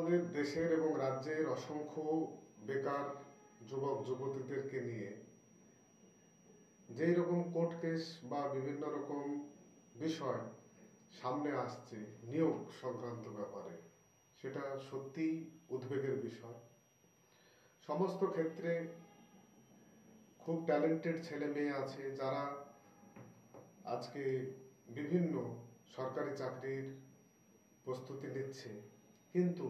আমাদের দেশের এবং রাজ্যের অসংখ্য বেকার যুবক যুবতীদেরকে নিয়ে যেই রকম কোর্ট কেস বা বিভিন্ন রকম বিষয় সামনে আসছে নিয়োগ সংক্রান্ত ব্যাপারে, সেটা সত্যিই উদ্বেগের বিষয়। সমস্ত ক্ষেত্রে খুব ট্যালেন্টেড ছেলে মেয়ে আছে যারা আজকে বিভিন্ন সরকারি চাকরির প্রস্তুতি নিচ্ছে, কিন্তু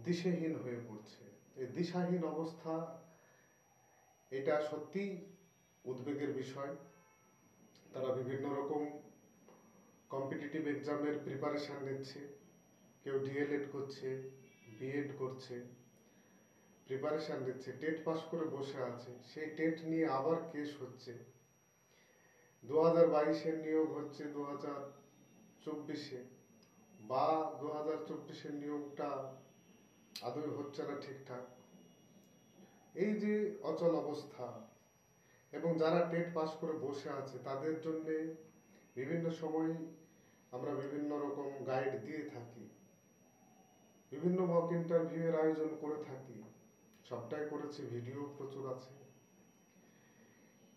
দিশেহীন হয়ে পড়ছে। এই দিশাহীন অবস্থা, এটা সত্যি উদ্বেগের বিষয়। তারা বিভিন্ন রকম কম্পিটিটিভ এক্সামের প্রিপারেশান নিচ্ছে, কেউ ডিএলএড করছে, বিএড করছে, প্রিপারেশান নিচ্ছে, টেট পাস করে বসে আছে। সেই টেট নিয়ে আবার কেস হচ্ছে, 2022-এর নিয়োগ হচ্ছে 2024-এ, বা 2024-এর নিয়োগটা আদৌ হচ্ছে না ঠিকঠাক। এই যে অচল অবস্থা, এবং যারা টেট পাস করে বসে আছে তাদের জন্যে বিভিন্ন সময় আমরা বিভিন্ন রকম গাইড দিয়ে থাকি, বিভিন্ন মক ইন্টারভিউয়ের আয়োজন করে থাকি, সবটাই করেছি, ভিডিও প্রচুর আছে।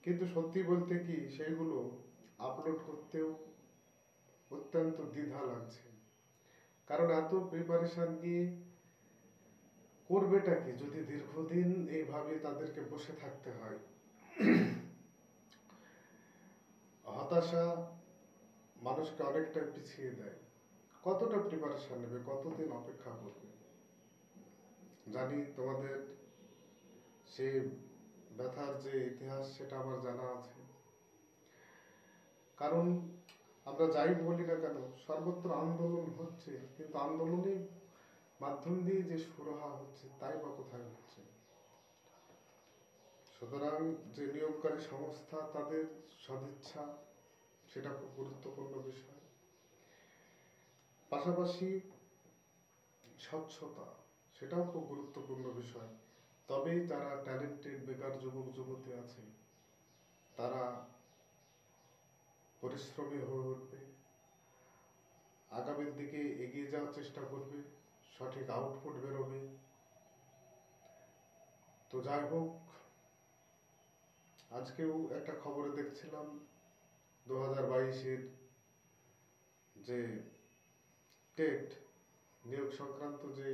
কিন্তু সত্যি বলতে কি, সেইগুলো আপলোড করতেও অত্যন্ত দ্বিধা লাগছে। কারণ এত প্রিপারেশন নিয়ে করবেটা কি যদি দীর্ঘদিন এইভাবে তাদেরকে বসে থাকতে হয়। হতাশা মানুষকে অনেকটা পিছিয়ে দেয়। কতটা প্রিপারেশন নেবে, কতদিন অপেক্ষা করবে? জানি তোমাদের সে ব্যথার যে ইতিহাস, সেটা আমার জানা আছে। কারণ আমরা যাই বলি না কেন, সর্বত্র আন্দোলন হচ্ছে, কিন্তু আন্দোলনের মাধ্যম দিয়ে যে সুরাহা হচ্ছে তাই বা কোথায় হচ্ছে? সুতরাং যে নিয়োগকারী সংস্থা, তাদের সদিচ্ছা, সেটা খুব গুরুত্বপূর্ণ বিষয়। পাশাপাশি স্বচ্ছতা, সেটাও খুব গুরুত্বপূর্ণ বিষয়। তবেই যারা ট্যালেন্টেড বেকার যুবক যুবতী আছে তারা পরিশ্রমী হয়ে উঠবে, আগামীর দিকে এগিয়ে যাওয়ার চেষ্টা করবে, সঠিক আউটপুট বেরোবে। তো যাই হোক, আজকেও একটা খবরে দেখছিলাম 2022-এর যে টেট নিয়োগ সংক্রান্ত যে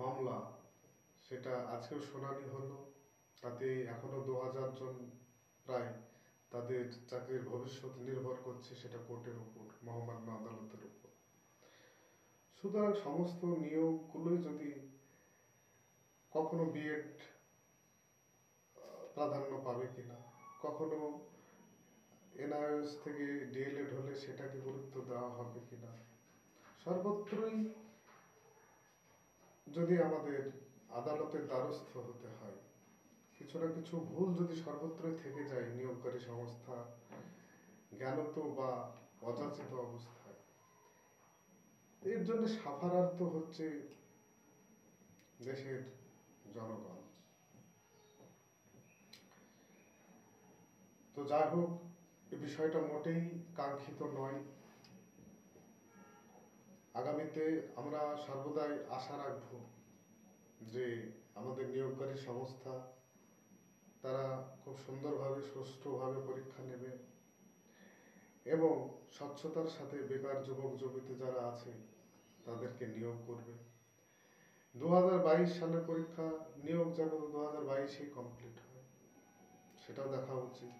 মামলা, সেটা আজকেও শুনানি হলো। তাতে এখনো 2000 জন প্রায়, তাদের চাকরির ভবিষ্যৎ নির্ভর করছে সেটা কোর্টের উপর, মহামান্য আদালতের উপর। সুতরাং সমস্ত নিয়োগগুলোই যদি কখনো বিএড প্রাধান্য পাবে কিনা, কখনো এনআইএস থেকে ডিএলএড হলে সেটাকে গুরুত্ব দেওয়া হবে কিনা, সর্বত্রই যদি আমাদের আদালতের দ্বারস্থ হতে হয়, কিছু না কিছু ভুল যদি সর্বত্রই থেকে যায় নিয়োগকারী সংস্থা জ্ঞানত বা অযাচিত অবস্থায়, এর জন্য সাফারার তো হচ্ছে দেশের জনগণ। তো যাই হোক, এই বিষয়টা মোটেই কাঙ্ক্ষিত নয়। আগামীতে আমরা সর্বদাই আশা রাখব যে আমাদের নিয়োগকারী সংস্থা তারা খুব সুন্দরভাবে, সুষ্ঠুভাবে পরীক্ষা নেবে এবং স্বচ্ছতার সাথে বেকার যুবক যুবতী যারা আছে তাদেরকে নিয়োগ করবে। 2022 সালের পরীক্ষা নিয়োগ যেন 2022-এই কমপ্লিট হয়, সেটাও দেখা উচিত।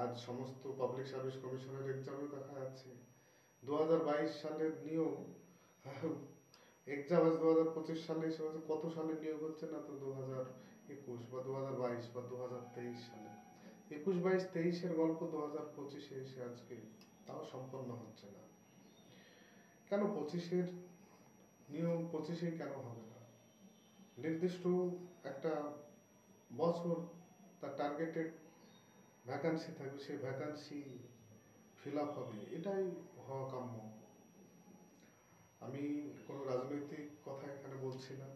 আজ সমস্ত পাবলিক সার্ভিস কমিশনের এক্সামেও দেখা যাচ্ছে 2022 সালের নিয়োগ, এক্সাম আছে 2025 সালে, এসে কত সালে নিয়োগ হচ্ছে না, তো 2021 বা 2022 বা 2023 সালে। 21, 22, 23-এর গল্প 2025-এ এসে আজকে তাও সম্পন্ন হচ্ছে না। কেন 25-এর নিয়োগ 25-এই কেন হবে না? নির্দিষ্ট একটা বছর তার টার্গেটেড ভ্যাকান্সি থাকবে, সেই ভ্যাকান্সি ফিল আপ হবে, এটাই হওয়া কাম্য। আমি কোনো রাজনৈতিক কথা এখানে বলছি না,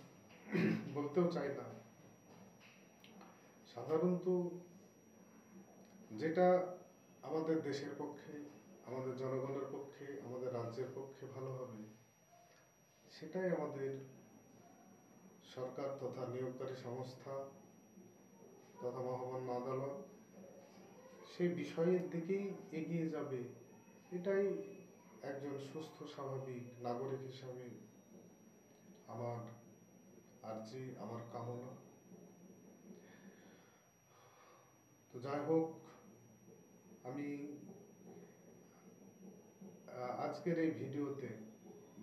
বলতেও চাই না। সাধারণত যেটা আমাদের দেশের পক্ষে, আমাদের জনগণের পক্ষে, আমাদের রাজ্যের পক্ষে ভালো হবে, সেটাই আমাদের সরকার তথা নিয়োগকারী সংস্থা তথা মহামান্য আদালত সেই বিষয়ের দিকেই এগিয়ে যাবে, এটাই একজন সুস্থ স্বাভাবিক নাগরিক হিসাবে আমার আর্জি, আমার কামনা। তো যাই হোক, আমি আজকের এই ভিডিওতে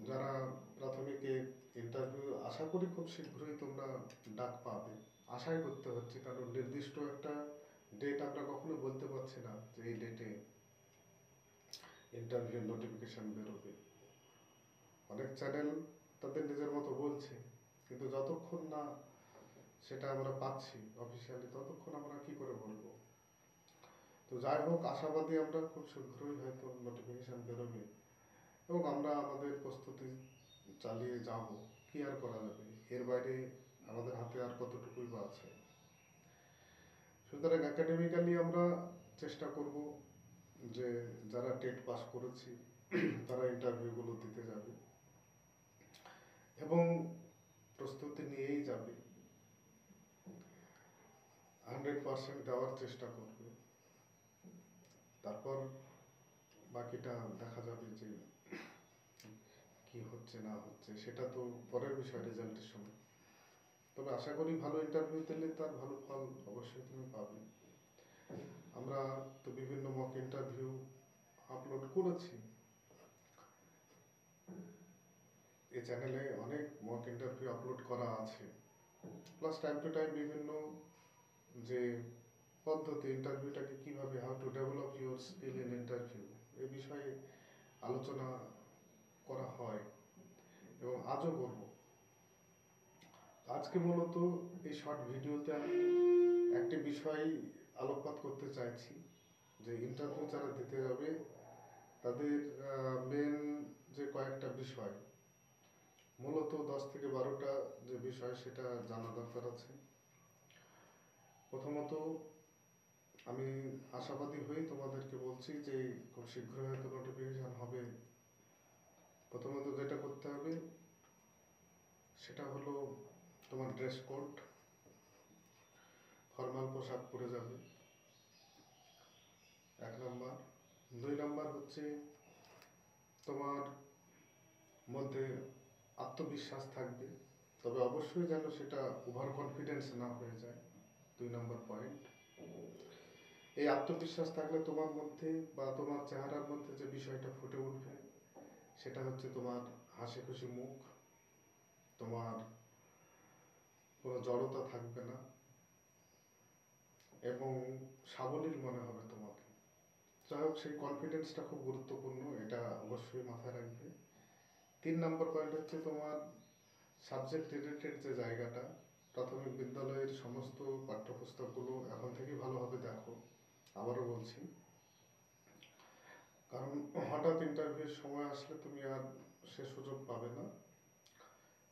যারা প্রাথমিকের ইন্টারভিউ আশা করি খুব শীঘ্রই তোমরা ডাক পাবে, আশাই করতে হচ্ছে, কারণ নির্দিষ্ট একটা ডেট আমরা কখনো বলতে পারছি না যে এই ডেটে ইন্টারভিউ নোটিফিকেশন বেরোবে। অনেক চ্যানেল তাদের নিজের মতো বলছে, কিন্তু যতক্ষণ না সেটা আমরা পাচ্ছি অফিসিয়ালি ততক্ষণ আমরা কি করে বলবো। তো যাই হোক, আশাবাদী আমরা খুব শীঘ্রই হয়তো নোটিফিকেশন বেরোবে এবং আমরা আমাদের প্রস্তুতি চালিয়ে যাব। কি আর করা যাবে, এর বাইরে আমাদের হাতে আর কতটুকুই বা আছে। সুতরাং একাডেমিক্যালি আমরা চেষ্টা করব যে যারা টেট পাস করেছি তারা ইন্টারভিউগুলো দিতে যাবে এবং প্রস্তুতি নিয়েই যাবে, 100% দেওয়ার চেষ্টা করবে। তারপর বাকিটা দেখা যাবে যে কি হচ্ছে না হচ্ছে, সেটা তো পরের বিষয় রেজাল্টের সময়। তবে আশা করি ভালো ইন্টারভিউ দিলে তার ভালো ফল অবশ্যই তুমি পাবে। আমরা তো বিভিন্ন মক ইন্টারভিউ আপলোড করেছি, এই চ্যানেলে অনেক মক ইন্টারভিউ আপলোড করা আছে, প্লাস টাইম টু টাইম বিভিন্ন যে পদ্ধতি ইন্টারভিউটাকে কিভাবে, how to develop your skill in interview, এই বিষয়ে আলোচনা করা হয় এবং আজও করব। আজকে মূলত এই শর্ট ভিডিওতে আমি একটি বিষয় আলোকপাত করতে চাইছি যে ইন্টারভিউ যারা দিতে যাবে তাদের মেন যে কয়েকটা বিষয়, মূলত 10 থেকে 12টা যে বিষয় সেটা জানা দরকার আছে। প্রথমত আমি আশাবাদী হয়ে তোমাদেরকে বলছি যে খুব শীঘ্রই হয়তো নোটিফিকেশন হবে। প্রথমত যেটা করতে হবে সেটা হলো তোমার ড্রেস কোড, ফর্মাল পোশাক পরে যাবে, 1 নম্বর। 2 নম্বর হচ্ছে তোমার মধ্যে আত্মবিশ্বাস থাকবে, তবে অবশ্যই যেন সেটা ওভার কনফিডেন্স না হয়ে যায়, 2 নম্বর পয়েন্ট। এই আত্মবিশ্বাস থাকলে তোমার মধ্যে বা তোমার চেহারার মধ্যে যে বিষয়টা ফুটে উঠবে সেটা হচ্ছে তোমার হাসি খুশি মুখ, তোমার কোনো জড়তা থাকবে না এবং সাবলীল মনে হবে তোমাকে। যাই হোক, সেই কনফিডেন্সটা খুব গুরুত্বপূর্ণ, এটা অবশ্যই মাথায় রাখবে। 3 নম্বর পয়েন্ট হচ্ছে তোমার সাবজেক্ট রিলেটেড যে জায়গাটা, প্রাথমিক বিদ্যালয়ের সমস্ত পাঠ্যপুস্তকগুলো এখন থেকে ভালোভাবে দেখো, আবারও বলছি, কারণ হঠাৎ ইন্টারভিউর সময় আসলে তুমি আর সে সুযোগ পাবে না।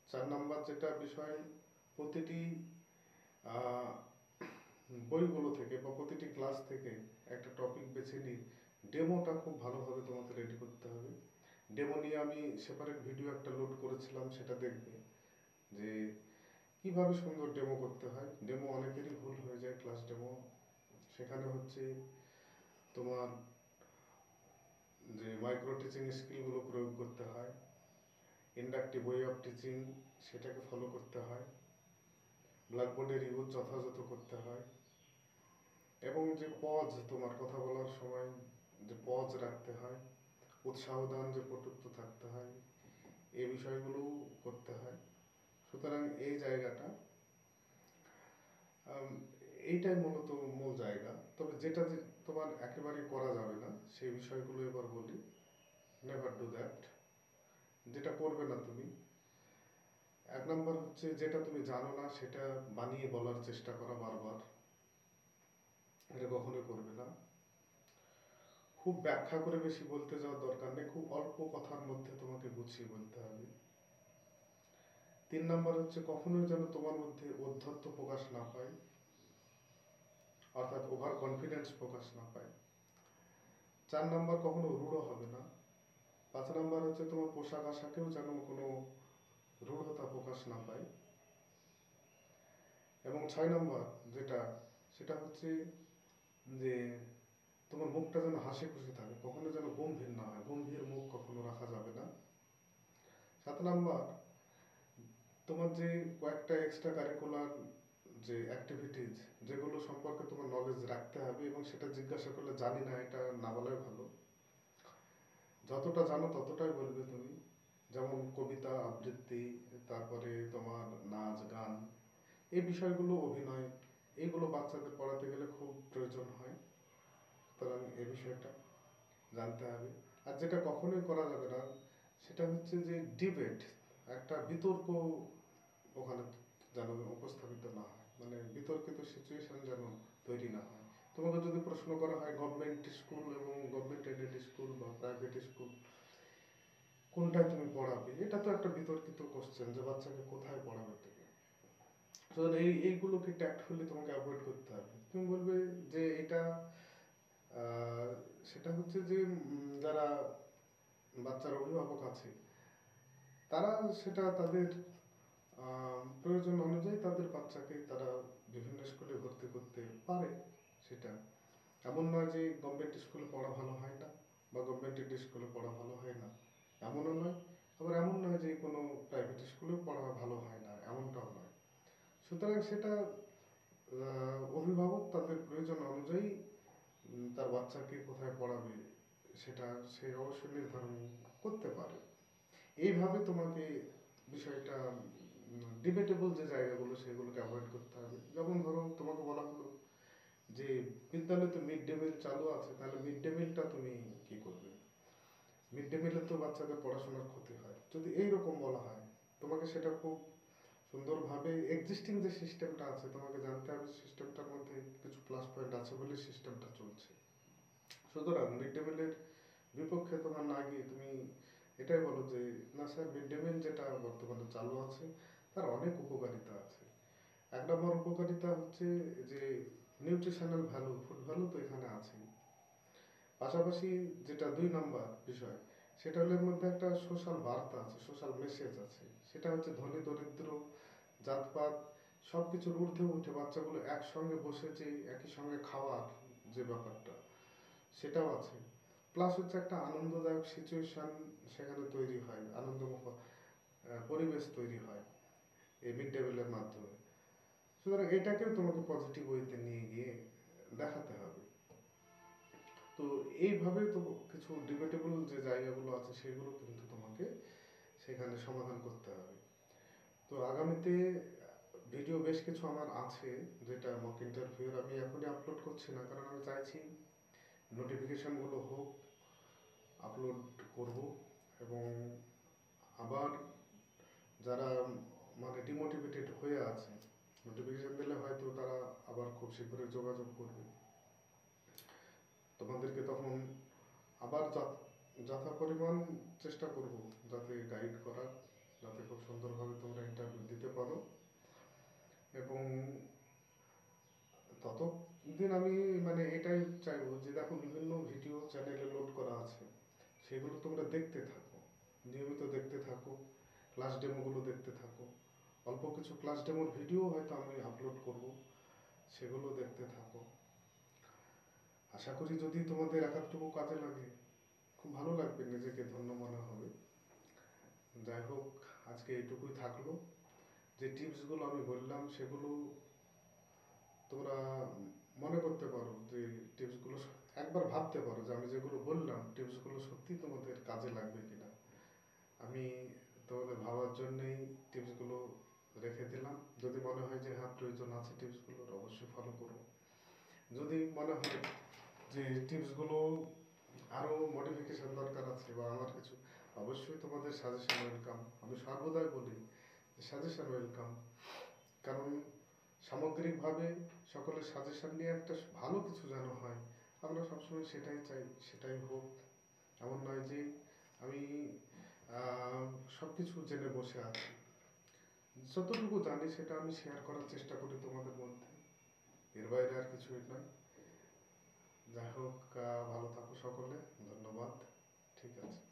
4 নম্বর যেটা বিষয়, প্রতিটি বইগুলো থেকে বা প্রতিটি ক্লাস থেকে একটা টপিক বেছে নিয়ে ডেমোটা খুব ভালোভাবে তোমাকে রেডি করতে হবে। ডেমো নিয়ে আমি সেপারেট ভিডিও একটা লোড করেছিলাম, সেটা দেখবে যে কিভাবে সুন্দর ডেমো করতে হয়। ডেমো অনেকেরই ভুল হয়ে যায় ক্লাস ডেমো, সেখানে হচ্ছে তোমার যে মাইক্রো টিচিং স্কিলগুলো প্রয়োগ করতে হয়, ইন্ডাকটিভ ওয়ে অফ টিচিং সেটাকে ফলো করতে হয়, ব্ল্যাকবোর্ডের ইউজ যথাযথ করতে হয় এবং যে পজ, তোমার কথা বলার সময় যে পজ রাখতে হয়, উৎসাহ দান যে পটুত্ব থাকতে হয়, এই বিষয়গুলো করতে হয়। সুতরাং এই জায়গাটা এইটাই মূলত মূল জায়গা। তবে যেটা যে তোমার একেবারেই করা যাবে না সেই বিষয়গুলো এবার বলি। নেভার ডু দ্যাট, যেটা করবে না তুমি। 1 নম্বর হচ্ছে যেটা তুমি জানো না সেটা বানিয়ে বলার চেষ্টা করা বারবার, এটা কখনোই করবে না। খুব ব্যাখ্যা করে বেশি বলতে যাওয়ার দরকার নেই, খুব অল্প কথার মধ্যে তোমাকে গুছিয়ে বলতে হবে। 3 নম্বর হচ্ছে কখনোই যেন তোমার মধ্যে ঔদ্ধত্য প্রকাশ না পায়, অর্থাৎ ওভার কনফিডেন্স প্রকাশ না পায়। 4 নম্বর কখনো রূঢ় হবে না। 5 নম্বর হচ্ছে তোমার পোশাক আশাকেও যেন কোনো রূঢ়তা প্রকাশ না পায়। এবং 6 নম্বর যেটা, সেটা হচ্ছে যে তোমার মুখটা যেন হাসি খুশি থাকে, কখনো যেন গম্ভীর না হয়, গম্ভীর মুখ কখনো রাখা যাবে না। 7 নম্বর, তোমার যে কয়েকটা এক্সট্রা কারিকুলার যে অ্যাক্টিভিটিজ, যেগুলো সম্পর্কে তোমার নলেজ রাখতে হবে, এবং সেটা জিজ্ঞাসা করলে জানি না, এটা না বলাই ভালো। যতটা জানো ততটাই বলবে তুমি। যেমন কবিতা আবৃত্তি, তারপরে তোমার নাচ গান, এই বিষয়গুলো, অভিনয়, এইগুলো বাচ্চাদের পড়াতে গেলে খুব প্রয়োজন হয়। সুতরাং এই বিষয়টা জানতে হবে। আর যেটা কখনোই করা যাবে না, সেটা হচ্ছে যে ডিবেট, একটা বিতর্ক ওখানে যেন উপস্থাপিত না হয়, মানে বিতর্কিত সিচুয়েশন যেন তৈরি না হয়। তোমাকে যদি প্রশ্ন করা হয় গভর্নমেন্ট স্কুল এবং গভর্নমেন্ট এডেড স্কুল বা প্রাইভেট স্কুল কোনটায় তুমি পড়াবে, এটা তো একটা বিতর্কিত কোশ্চেন, যে বাচ্চাকে কোথায় পড়াবে তুমি। তো এইগুলোকে ট্যাক্টফুলি তোমাকে অ্যাভয়েড করতে হবে। তুমি বলবে যে এটা সেটা হচ্ছে যে যারা বাচ্চার অভিভাবক আছে, তারা সেটা তাদের প্রয়োজন অনুযায়ী তাদের বাচ্চাকে তারা বিভিন্ন স্কুলে ভর্তি করতে পারে। সেটা এমন নয় যে গভর্নমেন্ট স্কুলে পড়া ভালো হয় না বা গভর্নমেন্ট স্কুলে পড়া ভালো হয় না, এমনও নয়। আবার এমন নয় যে কোনো প্রাইভেট স্কুলেও পড়া ভালো হয় না, এমনটাও নয়। সুতরাং সেটা অভিভাবক তাদের প্রয়োজন অনুযায়ী তার বাচ্চাকে কোথায় পড়াবে সেটা সে অবশ্যই নির্ধারণ করতে পারে। এইভাবে তোমাকে বিষয়টা, ডিবেটেবল যে জায়গাগুলো সেগুলোকে অ্যাভয়েড করতে হবে। যেমন ধরো তোমাকে বলা হলো যে বিদ্যালয়ে মিড ডে মিল চালু আছে, তাহলে মিড ডে মিলটা তুমি কি করবে? মিড ডে মিলে তো বাচ্চাদের পড়াশোনার ক্ষতি হয়। যদি এইরকম বলা হয়, তোমাকে সেটা খুব সুন্দরভাবে, এক্সিস্টিং যে সিস্টেমটা আছে তোমাকে জানতে হবে সিস্টেমটার মধ্যে কিছু প্লাস পয়েন্ট আছে বলে সিস্টেমটা চলছে। সুতরাং মিড ডে মিলের বিপক্ষে তোমার না গিয়ে তুমি এটাই বলো যে না স্যার, মিড ডে মিল যেটা বর্তমানে চালু আছে তার অনেক উপকারিতা আছে। 1 নম্বর উপকারিতা হচ্ছে যে নিউট্রিশনাল ভ্যালু, ফুড ভ্যালু তো এখানে আছে। পাশাপাশি যেটা 2 নম্বর বিষয়, সেটা হলো এর মধ্যে একটা সোশ্যাল বার্তা আছে, সোশ্যাল মেসেজ আছে। সেটা হচ্ছে ধনী দরিদ্র জাতপাত সবকিছুর ঊর্ধ্বে উঠে বাচ্চাগুলো একসঙ্গে বসে যে একই সঙ্গে খাওয়ার যে ব্যাপারটা, সেটাও আছে। প্লাস হচ্ছে একটা আনন্দদায়ক সিচুয়েশন সেখানে তৈরি হয়, আনন্দমুখর পরিবেশ তৈরি হয় এই মিড ডে মিলের মাধ্যমে। সুতরাং এটাকেও তোমাকে পজিটিভ ওয়েতে নিয়ে গিয়ে দেখাতে হবে। তো এইভাবে তো কিছু ডিবেটেবল যে জায়গাগুলো আছে সেগুলো কিন্তু তোমাকে সেখানে সমাধান করতে হবে। তো আগামীতে ভিডিও বেশ কিছু আমার আছে, যেটা মক ইন্টারভিউর, আমি এখনই আপলোড করছি না, কারণ আমি চাইছি নোটিফিকেশনগুলো হোক, আপলোড করব। এবং আবার যারা মানে ডিমোটিভেটেড হয়ে আছে, নোটিফিকেশন দিলে হয়তো তারা আবার খুব শীঘ্রই যোগাযোগ করবে তোমাদেরকে, তখন আবার যথা পরিমাণ চেষ্টা করব যাতে গাইড করার, যাতে খুব সুন্দরভাবে তোমরা ইন্টারভিউ দিতে পারো। এবং ততদিন আমি মানে এটাই চাইবো যে দেখো বিভিন্ন ভিডিও চ্যানেলে লোড করা আছে, সেগুলো তোমরা দেখতে থাকো, নিয়মিত দেখতে থাকো, ক্লাস ডেমোগুলো দেখতে থাকো। অল্প কিছু ক্লাস ডেমোর ভিডিও হয়তো আমি আপলোড করব, সেগুলো দেখতে থাকো। আশা করি যদি তোমাদের একাধটুকু কাজে লাগে, খুব ভালো লাগবে, নিজেকে ধন্য মনে হবে। যাই হোক, আজকে এইটুকুই থাকলো। যে টিপসগুলো আমি বললাম সেগুলো তোমরা মনে করতে পারো, যে টিপসগুলো একবার ভাবতে পারো যে আমি যেগুলো বললাম টিপসগুলো সত্যি তোমাদের কাজে লাগবে কিনা। আমি তোমাদের ভাবার জন্যই টিপসগুলো রেখে দিলাম। যদি মনে হয় যে হ্যাঁ প্রয়োজন আছে টিপসগুলোর, অবশ্যই ফলো করো। যদি মনে হয় যে টিপসগুলো আরও মডিফিকেশন দরকার আছে বা আমার কিছু, অবশ্যই তোমাদের সাজেশন ওয়েলকাম। আমি সর্বদাই বলি যে সাজেশন ওয়েলকাম, কারণ সামগ্রিকভাবে সকলের সাজেশন নিয়ে একটা ভালো কিছু যেন হয়, আমরা সবসময় সেটাই চাই, সেটাই হোক। এমন নয় যে আমি সব কিছু জেনে বসে আছি। যতটুকু জানি সেটা আমি শেয়ার করার চেষ্টা করি তোমাদের মধ্যে, এর বাইরে আর কিছুই নয়। যাই হোক, ভালো থাকো সকলে, ধন্যবাদ। ঠিক আছে।